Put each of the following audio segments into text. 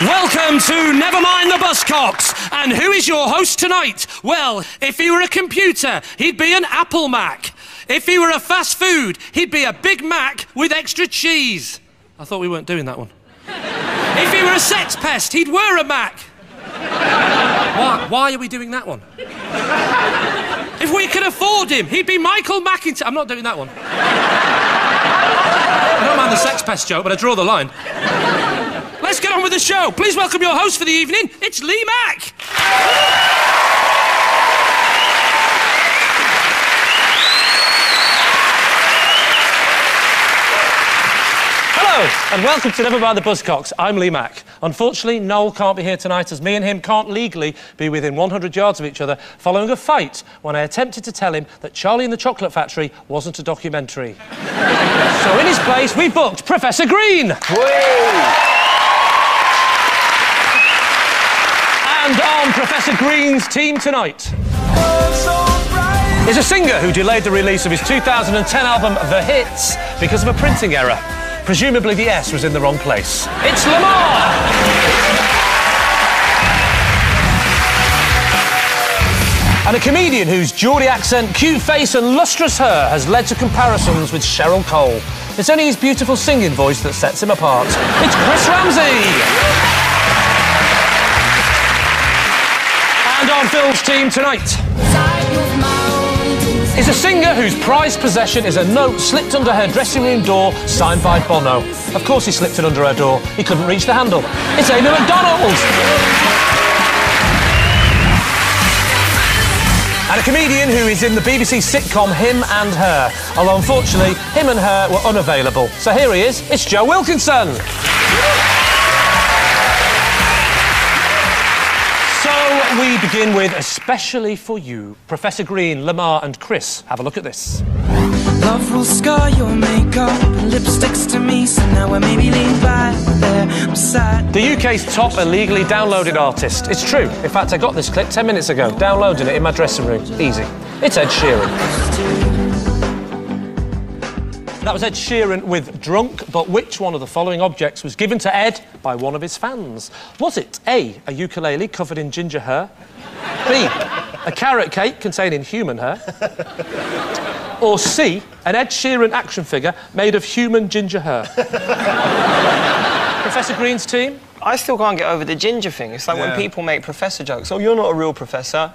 Welcome to Never Mind the Buzzcocks. And who is your host tonight? Well, if he were a computer, he'd be an Apple Mac. If he were a fast food, he'd be a Big Mac with extra cheese. I thought we weren't doing that one. If he were a sex pest, he'd wear a Mac. Why are we doing that one? If we could afford him, he'd be Michael McIntyre. I'm not doing that one. I don't mind the sex pest joke, but I draw the line. Let's get on with the show. Please welcome your host for the evening. It's Lee Mack. Hello, and welcome to Never Mind the Buzzcocks. I'm Lee Mack. Unfortunately, Noel can't be here tonight as me and him can't legally be within 100 yards of each other following a fight when I attempted to tell him that Charlie and the Chocolate Factory wasn't a documentary. So in his place, we booked Professor Green. And on Professor Green's team tonight is a singer who delayed the release of his 2010 album The Hits because of a printing error. Presumably the S was in the wrong place. It's Lamar! And a comedian whose Geordie accent, cute face and lustrous hair has led to comparisons with Cheryl Cole. It's only his beautiful singing voice that sets him apart. It's Chris Ramsey! And on Phil's team tonight is a singer whose prized possession is a note slipped under her dressing room door, signed by Bono. Of course he slipped it under her door. He couldn't reach the handle. It's Amy McDonald! And a comedian who is in the BBC sitcom Him and Her. Although, unfortunately, him and her were unavailable. So here he is. It's Joe Wilkinson! We begin with, especially for you, Professor Green, Lamar and Chris. Have a look at this. Love will scar your makeup, lipsticks to me, so now I maybe lean back there. I'm sad. The UK's top illegally downloaded artist. It's true. In fact, I got this clip 10 minutes ago, downloading it in my dressing room. Easy. It's Ed Sheeran. That was Ed Sheeran with Drunk, but which one of the following objects was given to Ed by one of his fans? Was it A, a ukulele covered in ginger hair? B, a carrot cake containing human hair? Or C, an Ed Sheeran action figure made of human ginger hair? Professor Green's team? I still can't get over the ginger thing. It's like when people make professor jokes. Oh, you're not a real professor.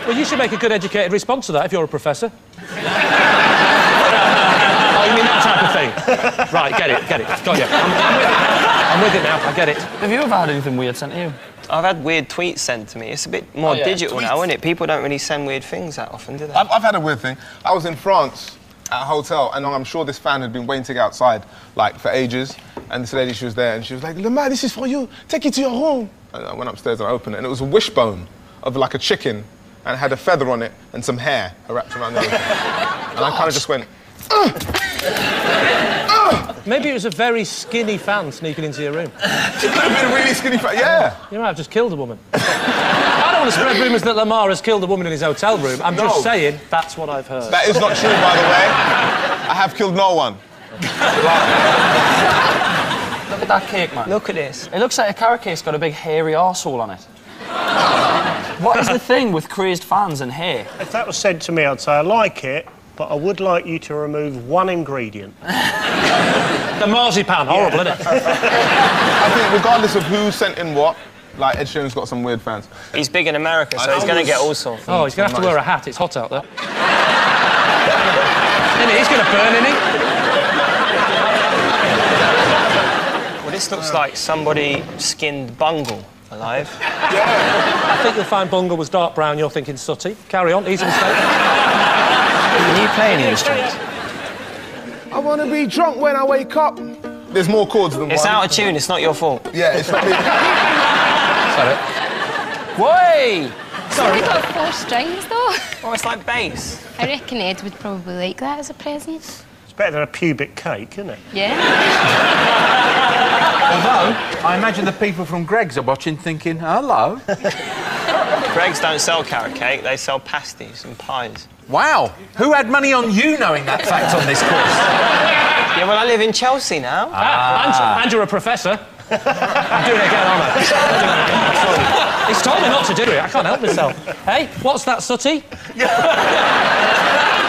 Well, you should make a good educated response to that if you're a professor. Oh, you mean that type of thing? Right, get it. Got you. I'm with it now, I get it. Have you ever had anything weird sent to you? I've had weird tweets sent to me. It's a bit more digital now, isn't it? People don't really send weird things that often, do they? I've had a weird thing. I was in France at a hotel, and I'm sure this fan had been waiting outside, like, for ages. And this lady, she was there, and she was like, Lamar, this is for you. Take it to your room. And I went upstairs and I opened it, and it was a wishbone of, like, a chicken, and it had a feather on it and some hair wrapped around everything. And I kind of just went, Maybe it was a very skinny fan sneaking into your room. It could have been a really skinny fan, yeah. You might have just killed a woman. I don't want to spread rumours that Lamar has killed a woman in his hotel room. I'm just saying that's what I've heard. That is not true, by the way. I have killed no one. Look at that cake, man. Look at this. It looks like a carrot cake's got a big hairy arsehole on it. What is the thing with crazed fans and hair? If that was said to me, I'd say I like it, but I would like you to remove one ingredient. The marzipan, horrible, isn't it? I think regardless of who sent in what, like Ed Sheeran's got some weird fans. He's big in America, so he's going to get all sorts. Oh, he's going to have to wear a hat. It's hot out there. Isn't it? He's going to burn, isn't he? Well, this looks like somebody skinned Bungle alive. I think you'll find Bungle was dark brown. You're thinking sooty. Carry on. Easy mistake. Can you play any instruments? I want to be drunk when I wake up. There's more chords than one. It's out of tune, it's not your fault. Yeah, it's not me. Sorry. Way! Sorry. It's only got 4 strings, though. Oh, it's like bass. I reckon Ed would probably like that as a present. It's better than a pubic cake, isn't it? Yeah. Although, I imagine the people from Greggs are watching thinking, hello. Greggs don't sell carrot cake, they sell pasties and pies. Wow, who had money on you knowing that fact on this quiz? Yeah, well, I live in Chelsea now. And you're a professor. I'm doing it again, aren't I? I'm doing it again. Sorry. He's told me not to do it. I can't help myself. Hey, what's that, Sooty?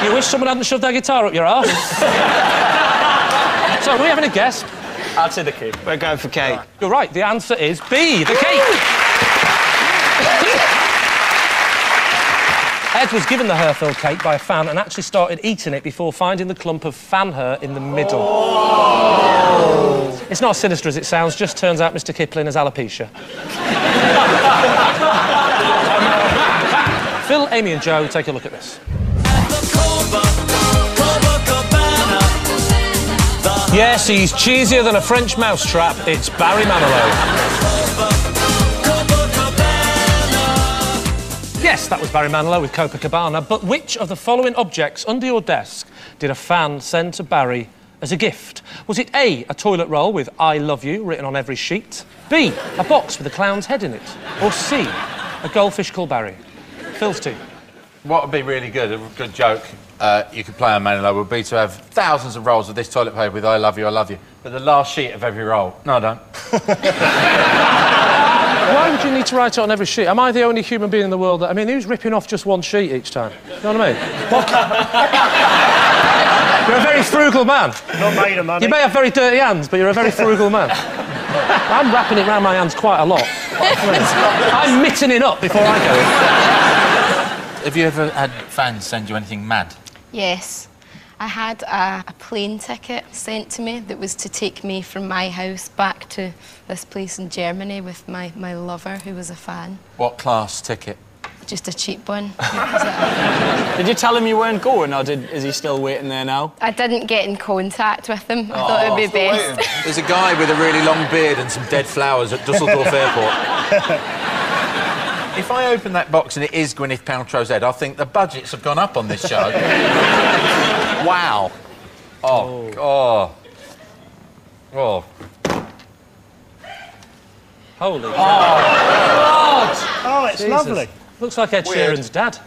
You wish someone hadn't shoved their guitar up your arse? So, are we having a guess? I'd say the cake. We're going for cake. You're right, the answer is B, the cake. Ed was given the hair-filled cake by a fan and actually started eating it before finding the clump of fan hair in the middle. Oh. It's not as sinister as it sounds, just turns out Mr. Kipling has alopecia. Phil, Amy and Joe, take a look at this. Yes, he's cheesier than a French mousetrap. It's Barry Manilow. Yes, that was Barry Manilow with Copacabana, but which of the following objects under your desk did a fan send to Barry as a gift? Was it A, a toilet roll with I love you written on every sheet? B, a box with a clown's head in it? Or C, a goldfish called Barry? Phil's team. What would be really good, a good joke you could play on Manilow would be to have thousands of rolls of this toilet paper with I love you, but the last sheet of every roll. No, I don't. Why would you need to write it on every sheet? Am I the only human being in the world that... I mean, who's ripping off just one sheet each time? You know what I mean? You're a very frugal man. Not made of money. You may have very dirty hands, but you're a very frugal man. I'm wrapping it around my hands quite a lot. I'm mitting it up before I go in. Have you ever had fans send you anything mad? Yes. I had a plane ticket sent to me that was to take me from my house back to this place in Germany with my lover, who was a fan. What class ticket? Just a cheap one. Did you tell him you weren't going, or is he still waiting there now? I didn't get in contact with him. I thought it would be best. There's a guy with a really long beard and some dead flowers at Dusseldorf Airport. If I open that box and it is Gwyneth Paltrow's head, I think the budgets have gone up on this show. Wow. Oh. Holy God! Oh, it's Jesus. lovely. Looks like Ed Sheeran's dad.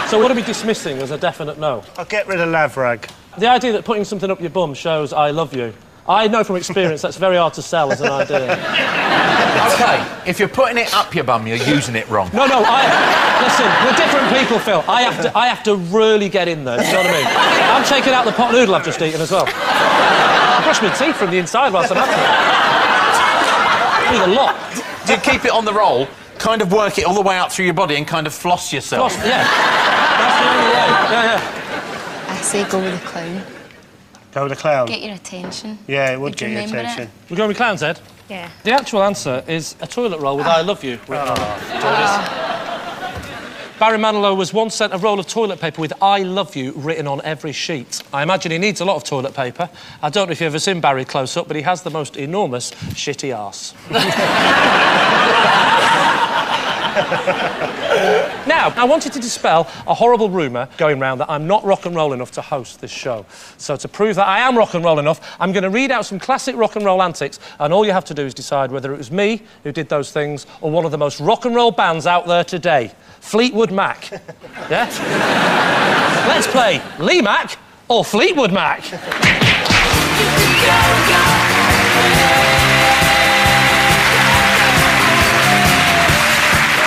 So what are we dismissing as a definite no? I'll get rid of Lavrag. The idea that putting something up your bum shows I love you. I know from experience that's very hard to sell as an idea. OK, if you're putting it up your bum, you're using it wrong. No, listen, we're different people, Phil. I have to really get in there, you know what I mean? I'm taking out the pot noodle I've just eaten as well. I brush my teeth from the inside whilst I'm at it. Need a lot. Do you keep it on the roll, kind of work it all the way out through your body and kind of floss yourself? Floss, yeah. That's the only way. Yeah. I say go with the clown. Go with the clown. Get your attention. Yeah, it would Did get you your remember attention. We're going with clown's head? Yeah. The actual answer is a toilet roll with I love you written on it. Barry Manilow was once sent a roll of toilet paper with I love you written on every sheet. I imagine he needs a lot of toilet paper. I don't know if you've ever seen Barry close up, but he has the most enormous shitty arse. Now, I wanted to dispel a horrible rumour going round that I'm not rock and roll enough to host this show. So to prove that I am rock and roll enough, I'm going to read out some classic rock and roll antics, and all you have to do is decide whether it was me who did those things or one of the most rock and roll bands out there today, Fleetwood Mac. Yeah? Let's play Lee Mac or Fleetwood Mac.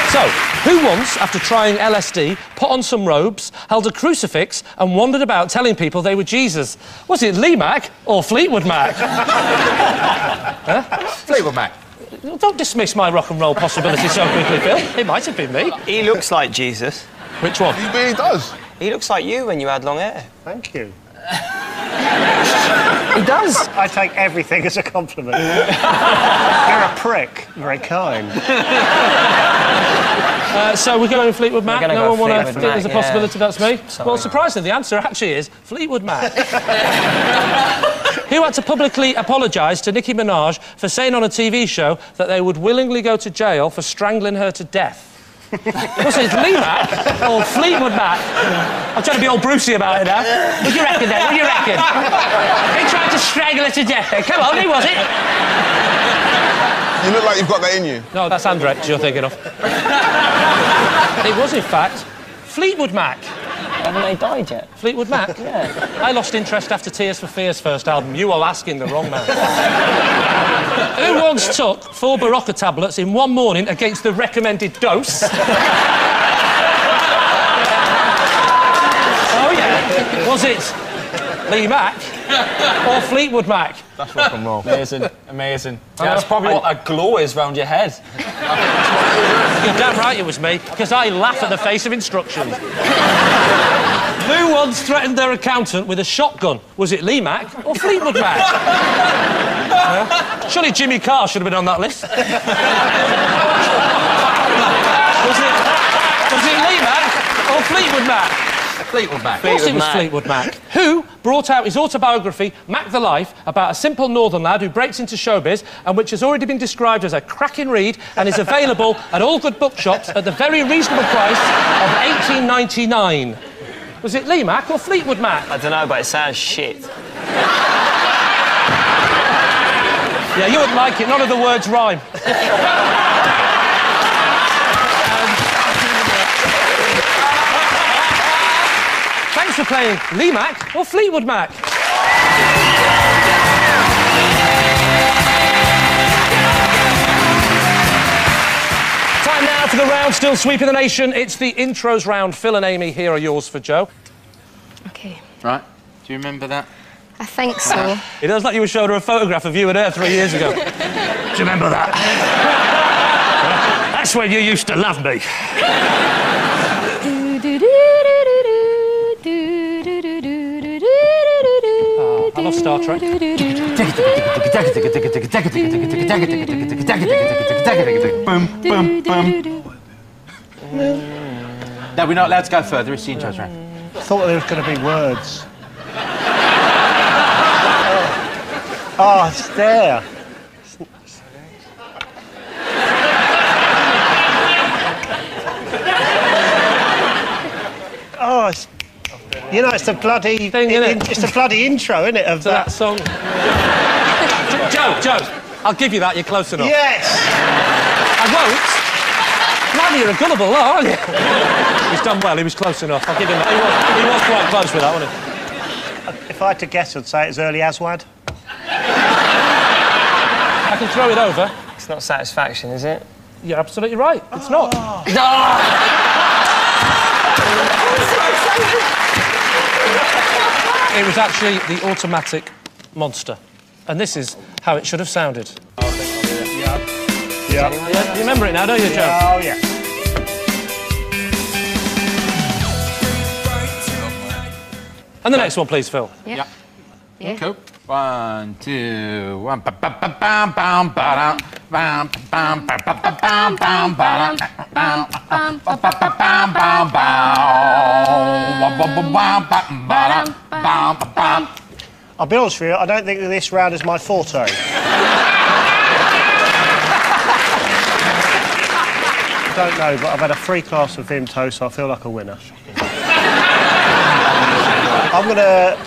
So, who once, after trying LSD, put on some robes, held a crucifix and wandered about telling people they were Jesus? Was it Lee Mac or Fleetwood Mac? Huh? Fleetwood Mac. Don't dismiss my rock and roll possibility so quickly, Phil. It might have been me. He looks like Jesus. Which one? He really does. He looks like you when you had long hair. Thank you. He does. I take everything as a compliment. You're a prick. Very kind. So we're going Fleetwood Mac. We're gonna No go one want to Fleetwood think there's a Mac, possibility that's me? Sorry. Well, surprisingly, the answer actually is Fleetwood Mac. Who had to publicly apologise to Nicki Minaj for saying on a TV show that they would willingly go to jail for strangling her to death? Was it Lee Mac or Fleetwood Mac? I'm trying to be all Brucey about it now. What do you reckon then? What do you reckon? He tried to strangle her to death then. Come on, who was it? You look like you've got that in you. No, that's Andrex you're thinking of. It was, in fact, Fleetwood Mac. Haven't they died yet? Fleetwood Mac? Yeah. I lost interest after Tears for Fears' first album. You are asking the wrong man. Who once took 4 Berocca tablets in one morning against the recommended dose? Oh, yeah. Was it Lee Mac or Fleetwood Mac? That's rock and roll. Amazing, amazing. Yeah, that's probably what that glow is round your head. You're damn right it was me, because I laugh at the face of instructions. Who once threatened their accountant with a shotgun? Was it Lee Mac or Fleetwood Mac? Surely Jimmy Carr should have been on that list. was it Lee Mac or Fleetwood Mac? Fleetwood Mac. Of course it was Fleetwood Mac. Who brought out his autobiography, Mac the Life, about a simple northern lad who breaks into showbiz and which has already been described as a cracking read and is available at all good bookshops at the very reasonable price of $18.99. Was it Lee Mac or Fleetwood Mac? I don't know, but it sounds shit. Yeah, you wouldn't like it. None of the words rhyme. Thanks for playing Lee Mac or Fleetwood Mac. Time now for the round still sweeping the nation. It's the intros round. Phil and Amy, here are yours for Joe. OK. Right. Do you remember that? I think so. It does like you were showing her a photograph of you and her 3 years ago. Do you remember that? That's when you used to love me. I love Star Trek. Boom, boom, boom. No, we're not allowed to go further. It's the intros round. I thought there was going to be words. Oh, it's there. Oh, it's, you know, it's the bloody thing, innit? It's the bloody intro, isn't it, of that song? Joe, I'll give you that. You're close enough. Yes. I won't. Bloody, you're a gullible lot, aren't you? He's done well. He was close enough. I'll give him that. He was quite close with that, wasn't he? If I had to guess, I'd say it's early Aswad. I can throw it over. It's not Satisfaction, is it? You're absolutely right. It's not. It was actually the Automatic Monster. And this is how it should have sounded. Yeah. You remember it now, don't you, Joe? Oh, yeah. And the next one, please, Phil. Yeah. Yeah. Cool. 1, 2, 1. Bam, bam, bam, bam, bam, bam, bam, bam, bam, bam, bam, bam, bam. I'll be honest with you, I don't think that this round is my forte. I don't know, but I've had a free glass of Vimto, so I feel like a winner. I'm gonna...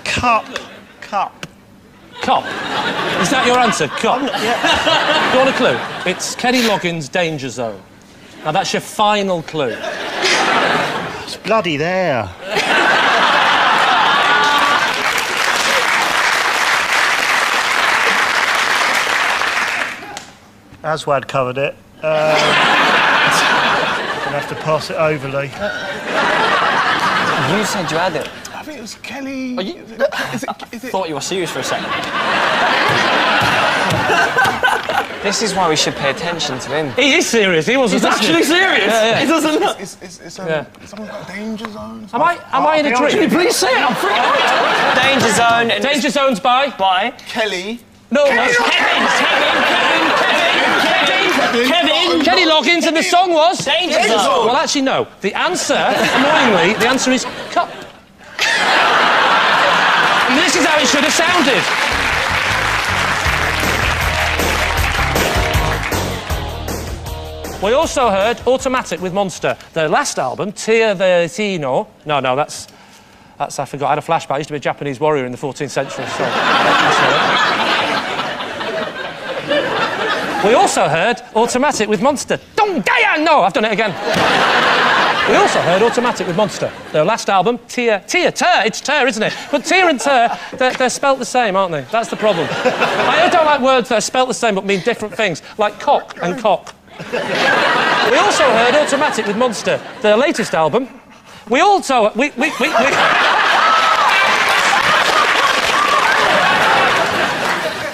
Cup. Cop. Is that your answer? Cop? Yeah. Do you want a clue? It's Kenny Loggins' Danger Zone. Now, that's your final clue. It's bloody there. Aswad covered it. Gonna have to pass it over, Lee. You said you had it. I think it was Kelly. Is it? Thought you were serious for a second. This is why we should pay attention to him. He is serious. He wasn't Actually serious. Yeah. He doesn't look. It's something about Danger Zone. Am I in a dream? Please say it. I'm freaking out. Danger Zone. And Danger Zone's by? By Kelly. No, Kevin. Kenny Loggins, and the song was Danger Zone. Well, actually, no. The answer, annoyingly, the answer is Cup. And this is how it should have sounded. We also heard Automatic with Monster. Their last album, Tia Vertino. No, that's I forgot. I had a flashback. I used to be a Japanese warrior in the 14th century. So. We also heard Automatic with Monster. No, I've done it again. We also heard Automatic with Monster. Their last album, Tear. It's Tear, isn't it? But Tear and Tear, they're spelt the same, aren't they? That's the problem. I don't like words that are spelt the same but mean different things, like cock and cock. We also heard Automatic with Monster. Their latest album. We also...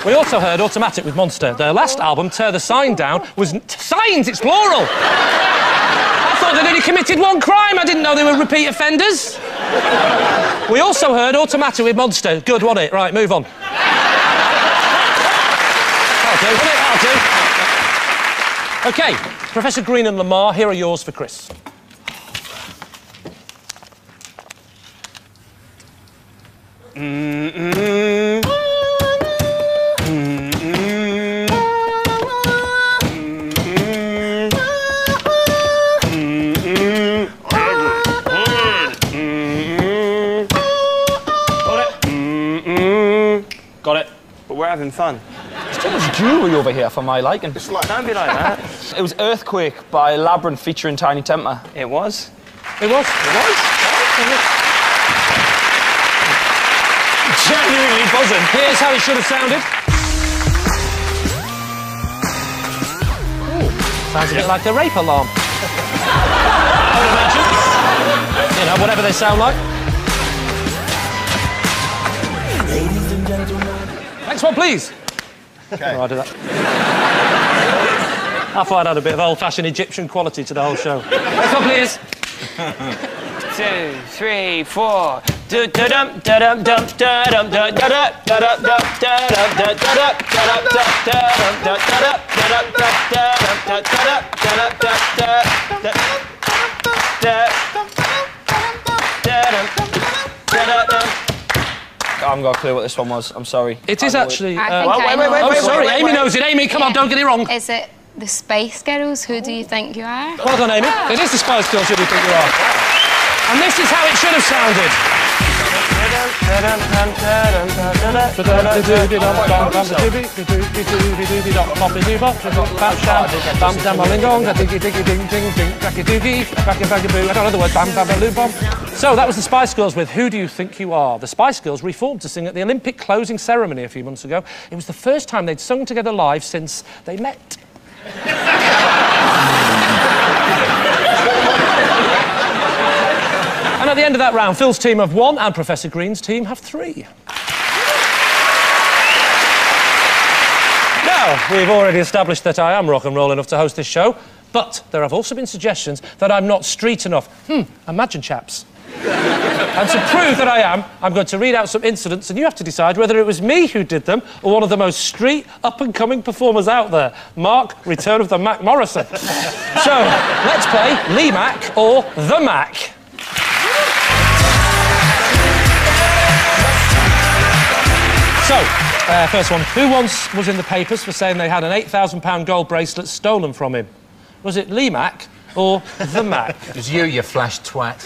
We also heard Automatic with Monster. Their last album, Tear the Sign Down, was... Signs! It's plural! I thought they'd only committed one crime. I didn't know they were repeat offenders. We also heard Automatic with Monster. Good, wasn't it? Right, move on. That'll do, That'll do. OK, Professor Green and Lamar, here are yours for Chris. Got it. But we're having fun. There's too much jewellery over here for my liking. It's like... Don't be like that. It was Earthquake by Labyrinth featuring Tiny Temper. It was. It was? It was? Genuinely buzzing. Here's how it should have sounded. Ooh, sounds a bit like a rape alarm. I would imagine. You know, whatever they sound like. Ladies and gentlemen. Next one, please. Okay. Oh, I do that. I thought I'd had a bit of old-fashioned Egyptian quality to the whole show. Next one, please. 2, 3, 4. Do-da-dum, da-dum, dum, da-dum, da-da-da, da-dum, dum, da-dum, da-da-da, da-dum, dum, da-dum, da-da-da, da-dum, dum, da-dum, da-da-da, da-dum, dum, da-dum. I haven't got a clue what this one was. I'm sorry. It is actually... I think I know. Oh, sorry, Amy knows it. Amy, come on, don't get it wrong. Is it the Spice Girls? Who do you think you are? Well done, Amy. It is the Spice Girls, who do you think you are? And this is how it should have sounded. I don't know the word. So that was the Spice Girls with Who Do You Think You Are? The Spice Girls reformed to sing at the Olympic closing ceremony a few months ago. It was the first time they'd sung together live since they met. And at the end of that round, Phil's team have 1 and Professor Green's team have 3. Now, we've already established that I am rock and roll enough to host this show, but there have also been suggestions that I'm not street enough. Imagine, chaps. And to prove that I am, I'm going to read out some incidents and you have to decide whether it was me who did them or one of the most street, up-and-coming performers out there. Mark, Return of the Mac Morrison. So, let's play Lee Mac or The Mac. So, first one. Who once was in the papers for saying they had an £8,000 gold bracelet stolen from him? Was it Lee Mac or The Mac? It was you flash twat.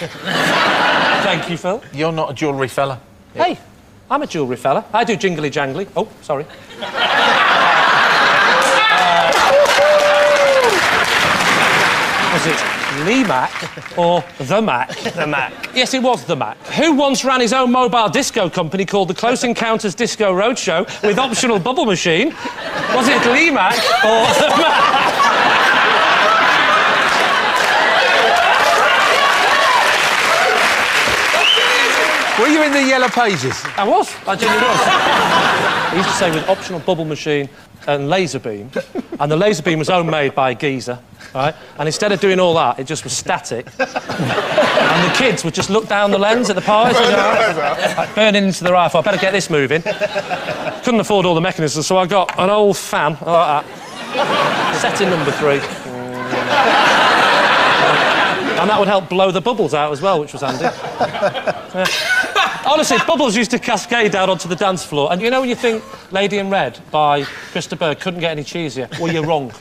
Thank you, Phil. You're not a jewellery fella. Hey, I'm a jewellery fella. I do jingly jangly. Oh, sorry. Was it Lee Mac or The Mac? The Mac. Yes, it was The Mac. Who once ran his own mobile disco company called the Close Encounters Disco Roadshow with optional bubble machine? Was it Lee Mac or The Mac? Were you in the Yellow Pages? I was. I genuinely was. He used to say with optional bubble machine and laser beam, and the laser beam was homemade by a geezer, right? And instead of doing all that, it just was static. And the kids would just look down the lens at the parties, like, burning into the rifle. I better get this moving. Couldn't afford all the mechanisms, so I got an old fan like that. Setting number 3. And that would help blow the bubbles out as well, which was handy. Honestly, bubbles used to cascade down onto the dance floor. And you know when you think Lady in Red by Krista Berg couldn't get any cheesier? Well, you're wrong.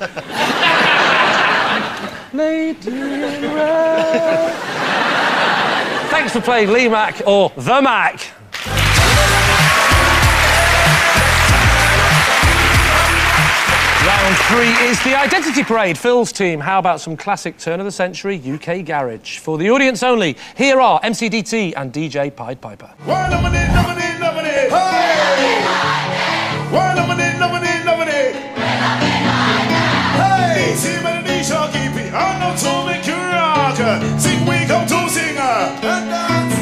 Lady in Red. Thanks for playing Lee Mac or The Mac. Round 3 is the Identity Parade. Phil's team, how about some classic turn-of-the-century UK garage? For the audience only, here are MCDT and DJ Pied Piper. Sing, we come to sing and dance.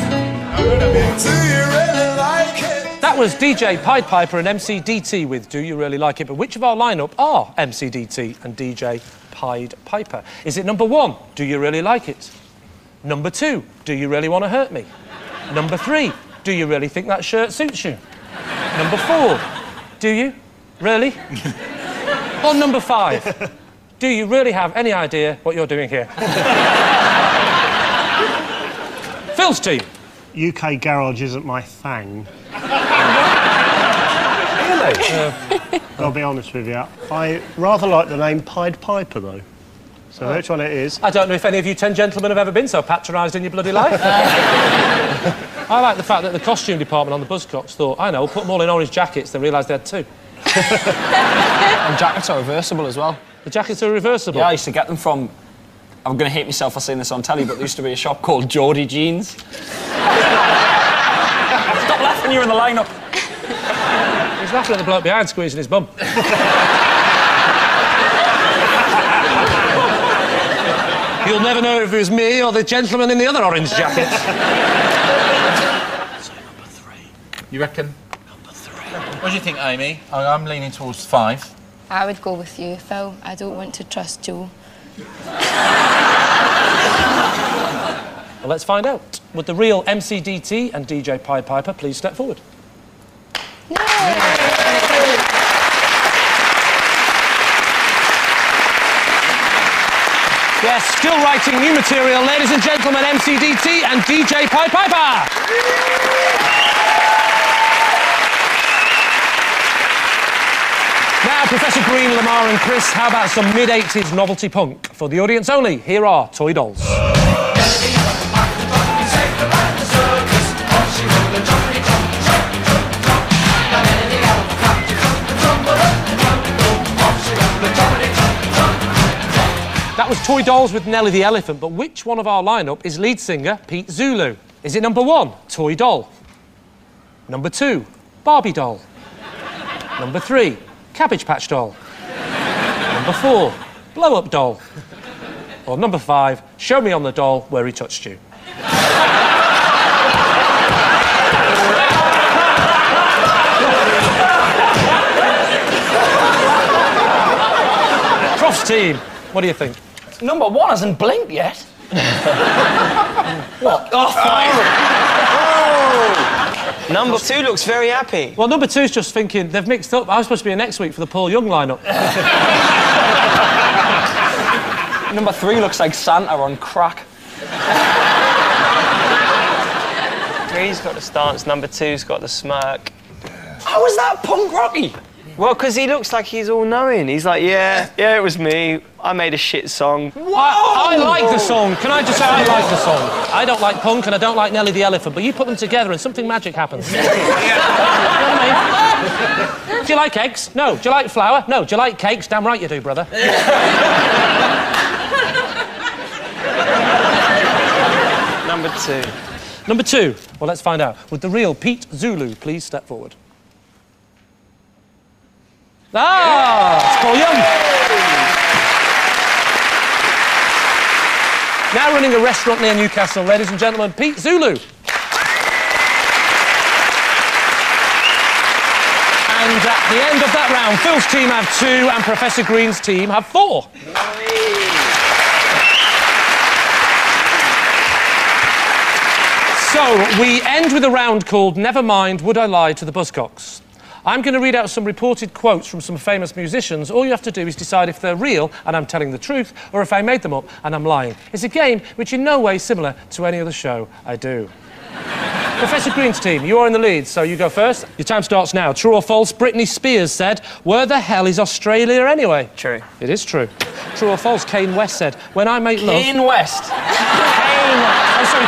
Do you really like it? That was DJ Pied Piper and MCDT with Do You Really Like It? But which of our lineup are MCDT and DJ Pied Piper? Is it number 1, Do You Really Like It? Number 2, Do You Really Want to Hurt Me? Number 3, Do You Really Think That Shirt Suits You? Number 4, Do You? Really? Or number 5, Do you really have any idea what you're doing here? Phil's team. UK garage isn't my thing. Really? I'll be honest with you. I rather like the name Pied Piper, though. So which one it is? I don't know if any of you 10 gentlemen have ever been so patronised in your bloody life. I like the fact that the costume department on the Buzzcocks thought, I know, we'll put them all in orange jackets, they realised they had 2. And jackets are reversible as well. The jackets are reversible? Yeah, I used to get them from... I'm going to hate myself for saying this on telly, but there used to be a shop called Geordie Jeans. Stop laughing, you're in the lineup. He's laughing at the bloke behind squeezing his bum. You'll never know if it was me or the gentleman in the other orange jacket. So number 3. You reckon? Number 3. What do you think, Amy? I'm leaning towards 5. I would go with you, Phil. I don't want to trust Joe. Well, let's find out. Would the real MCDT and DJ Pied Piper please step forward? No! Yes, still writing new material, ladies and gentlemen, MCDT and DJ Pied Piper! Now, Professor Green, Lamar and Chris, how about some mid-80s novelty punk? For the audience only, here are Toy Dolls. That was Toy Dolls with Nelly the Elephant, but which one of our lineup is lead singer Pete Zulu? Is it number 1, Toy Doll? Number 2, Barbie Doll? Number 3, Cabbage Patch Doll? Number 4, Blow Up Doll? Or number 5, Show Me on the Doll Where He Touched You? Crofts team, what do you think? Number 1 hasn't blinked yet. What? Oh, fine. Oh. Number 2 looks very happy. Well, number 2's just thinking, they've mixed up. I was supposed to be here next week for the Paul Young lineup. Number 3 looks like Santa on crack. 3's got the stance, number 2's got the smirk. How is that punk rocky? Well, because he looks like he's all-knowing. He's like, yeah, it was me. I made a shit song. I like the song. Can I just say I like the song? I don't like punk and I don't like Nelly the Elephant, but you put them together and something magic happens. You know what I mean? Do you like eggs? No. Do you like flour? No. Do you like cakes? Damn right you do, brother. Number 2. Number 2. Well, let's find out. Would the real Pete Zulu please step forward? It's Paul Young. Now running a restaurant near Newcastle, ladies and gentlemen, Pete Zulu. And at the end of that round, Phil's team have 2 and Professor Green's team have 4. So, we end with a round called Never Mind, Would I Lie to the Buzzcocks? I'm going to read out some reported quotes from some famous musicians. All you have to do is decide if they're real and I'm telling the truth, or if I made them up and I'm lying. It's a game which in no way is similar to any other show I do. Professor Green's team, you are in the lead, so you go first. Your time starts now. True or false, Britney Spears said, "Where the hell is Australia anyway?" True. It is true. True or false, Kane West said, "When I make love..." Kane West. Kane... Oh, sorry.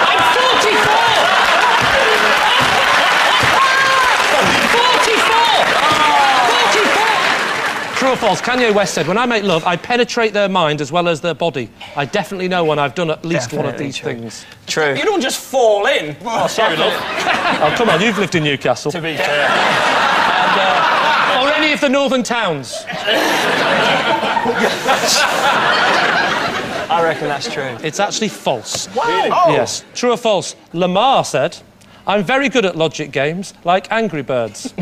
I'm 44! 44! false? Kanye West said, when I make love, I penetrate their mind as well as their body. I definitely know when I've done at least one of these things. True. You don't just fall in. Oh, sorry, love. Oh, come on, you've lived in Newcastle. To be fair. Or any of the northern towns. I reckon that's true. It's actually false. Wow. Really? Oh. Yes. True or false? Lamar said, I'm very good at logic games, like Angry Birds.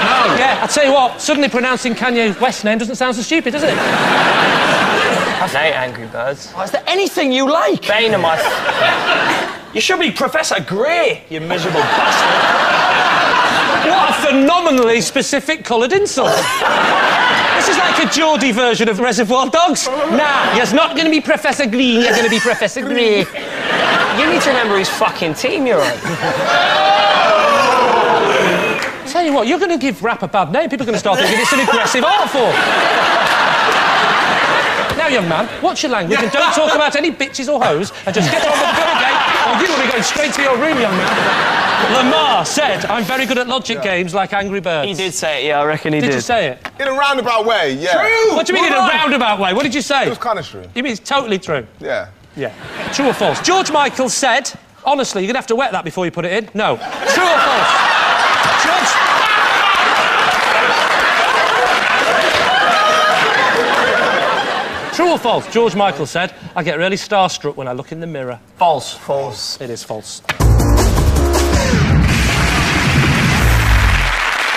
No. Yeah, I'll tell you what, suddenly pronouncing Kanye West's name doesn't sound so stupid, does it? I hate Angry Birds. Oh, is there anything you like? Bane of my... You should be Professor Grey, you miserable bastard. What a phenomenally specific coloured insult. This is like a Geordie version of Reservoir Dogs. Nah, you're not going to be Professor Green, you're going to be Professor Grey. You need to remember his fucking team you're on. Tell you what, you're going to give rap a bad name. People are going to start thinking it's an aggressive art form. Now, young man, watch your language and don't talk about any bitches or hoes and just get on with the bloody game or you will be going straight to your room, young man. Lamar said, I'm very good at logic games like Angry Birds. He did say it, yeah, I reckon he did. Did you say it? In a roundabout way, yeah. True! What do you mean in a roundabout way? What did you say? It was kind of true. You mean it's totally true? Yeah. Yeah. True or false? George Michael said, honestly, you're going to have to wet that before you put it in. No. True or false? George... True or false? George Michael said, I get really starstruck when I look in the mirror. False. False. It is false.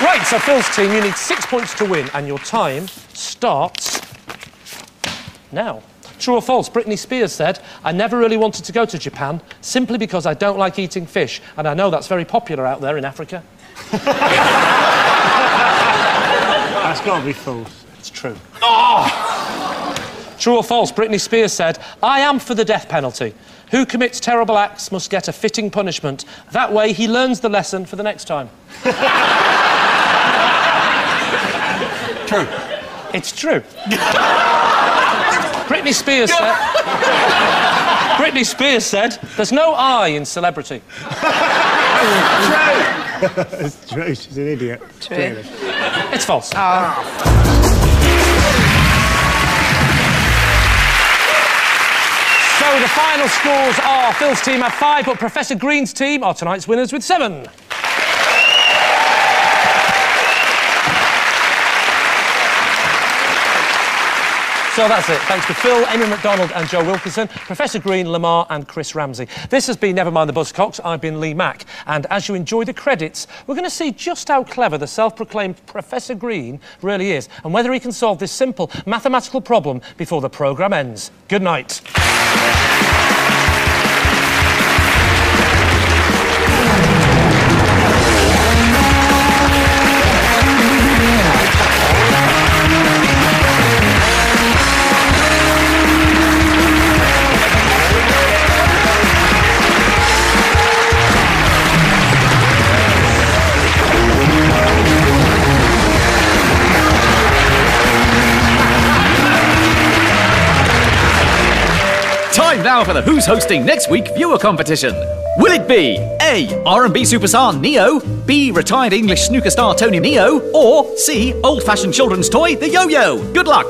Right, so Phil's team, you need 6 points to win, and your time starts now. True or false? Britney Spears said, I never really wanted to go to Japan simply because I don't like eating fish, and I know that's very popular out there in Africa. That's got to be false. It's true. Oh! True or false? Britney Spears said, I am for the death penalty. Who commits terrible acts must get a fitting punishment. That way he learns the lesson for the next time. True. It's true. Britney Spears said... Britney Spears said, there's no I in celebrity. True. It's true. She's an idiot. True. It's false. Oh. So the final scores are Phil's team have 5, but Professor Green's team are tonight's winners with 7. So that's it. Thanks to Phil, Amy McDonald and Joe Wilkinson, Professor Green, Lamar and Chris Ramsey. This has been Never Mind the Buzzcocks. I've been Lee Mack. And as you enjoy the credits, we're going to see just how clever the self-proclaimed Professor Green really is and whether he can solve this simple mathematical problem before the programme ends. Good night. Time now for the Who's Hosting Next Week viewer competition. Will it be A, R&B superstar Neo, B, retired English snooker star Tony Neo, or C, old-fashioned children's toy, the yo-yo? Good luck!